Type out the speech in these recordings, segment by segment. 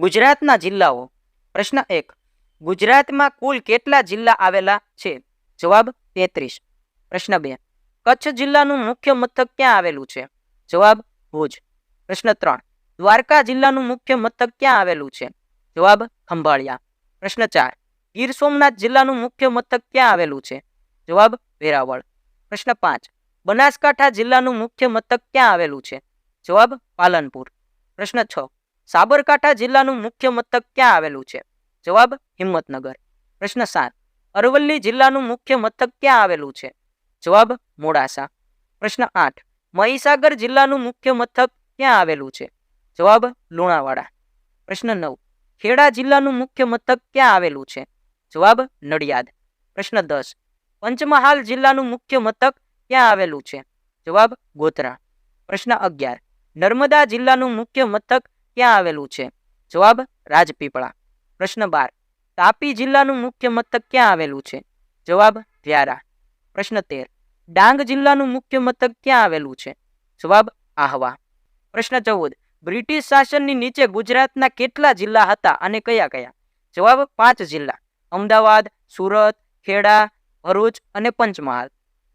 ગુજરાતના જિલ્લાઓ. પ્રશ્ન 1. ગુજરાતમાં કુલ કેટલા જિલ્લા આવેલા છે? જવાબ 33. પ્રશ્ન 2. કચ્છ જિલ્લાનું મુખ્ય મથક ક્યાં આવેલું છે? જવાબ ભુજ. પ્રશ્ન 3. દ્વારકા જિલ્લાનું મુખ્ય મથક ક્યાં આવેલું છે? જવાબ ખંભાળિયા. પ્રશ્ન 4. ગીર સોમનાથ જિલ્લાનું મુખ્ય મથક ક્યાં આવેલું છે? જવાબ વેરાવળ. પ્રશ્ન 5. બનાસકાંઠા જિલ્લાનું મુખ્ય મથક ક્યાં આવેલું છે? જવાબ પાલનપુર. પ્રશ્ન 6. સાબરકાંઠા જિલ્લાનું મુખ્ય મથક ક્યાં આવેલું છે? જવાબ હિંમતનગર. પ્રશ્ન 7. અરવલ્લી જિલ્લાનું મુખ્ય મથક ક્યાં આવેલું છે? જવાબ મોડાસા. પ્રશ્ન 8. મહીસાગર જિલ્લાનું મુખ્ય મથક ક્યાં આવેલું છે? જવાબ લુણાવાડા. પ્રશ્ન 9. ખેડા જિલ્લાનું મુખ્ય મથક ક્યાં આવેલું છે? જવાબ નડિયાદ. પ્રશ્ન 10. પંચમહાલ જિલ્લાનું મુખ્ય મથક ક્યાં આવેલું છે? જવાબ ગોધરા. પ્રશ્ન 11. નર્મદા જિલ્લાનું મુખ્ય મથક ક્યાં આવેલું છે? જવાબ રાજપીપળા. પ્રશ્ન 12. તાપી જિલ્લાનું મુખ્ય મથક ક્યાં આવેલું છે? જવાબ વ્યારા. પ્રશ્ન 13. ડાંગ જિલ્લાનું મુખ્ય મથક ક્યાં આવેલું છે? જવાબ આહવા. પ્રશ્ન 14. બ્રિટિશ શાસનની નીચે ગુજરાતના કેટલા જિલ્લા હતા અને કયા કયા? જવાબ 5 જિલ્લા: અમદાવાદ, સુરત, ખેડા, ભરૂચ અને પંચમહાલ.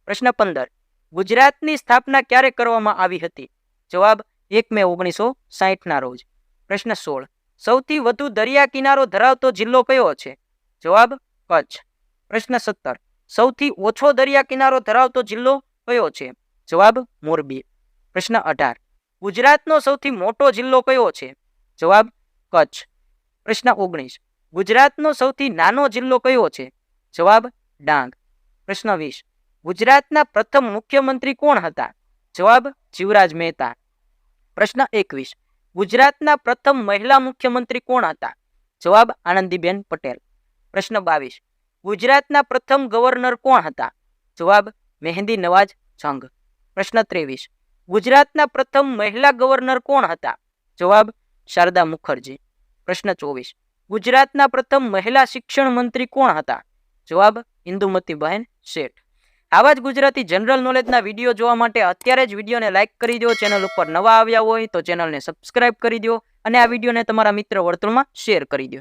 પ્રશ્ન 15. ગુજરાતની સ્થાપના ક્યારે કરવામાં આવી હતી? જવાબ 1 મે 1960 રોજ. પ્રશ્ન 16. સૌથી વધુ દરિયા કિનારો ધરાવતો જિલ્લો કયો છે? જવાબ કચ્છ. પ્રશ્ન 17. સૌથી ઓછો દરિયા કિનારો ધરાવતો જિલ્લો કયો છે? જવાબ મોરબી. પ્રશ્ન 18. ગુજરાતનો સૌથી મોટો જિલ્લો કયો છે? જવાબ કચ્છ. પ્રશ્ન 19. ગુજરાતનો સૌથી નાનો જિલ્લો કયો છે? જવાબ ડાંગ. પ્રશ્ન 20. ગુજરાતના પ્રથમ મુખ્યમંત્રી કોણ હતા? જવાબ જીવરાજ મહેતા. પ્રશ્ન 21. ગુજરાતના પ્રથમ મહિલા મુખ્યમંત્રી કોણ હતા? જવાબ આનંદીબેન પટેલ. પ્રશ્ન 22. ગુજરાતના પ્રથમ ગવર્નર કોણ હતા? જવાબ મહેંદી નવાજ જંગ. પ્રશ્ન 23. ગુજરાતના પ્રથમ મહિલા ગવર્નર કોણ હતા? જવાબ શારદા મુખર્જી. પ્રશ્ન 24. ગુજરાતના પ્રથમ મહિલા શિક્ષણ મંત્રી કોણ હતા? જવાબ ઇન્દુમતીબહેન શેઠ. આવા જ ગુજરાતી જનરલ નોલેજના વિડીયો જોવા માટે અત્યારે જ વિડીયોને લાઇક કરી દો. ચેનલ ઉપર નવા આવ્યા હોય તો ચેનલને સબસ્ક્રાઇબ કરી દો અને આ વિડીયોને તમારા મિત્ર વર્તુળમાં શેર કરી દો.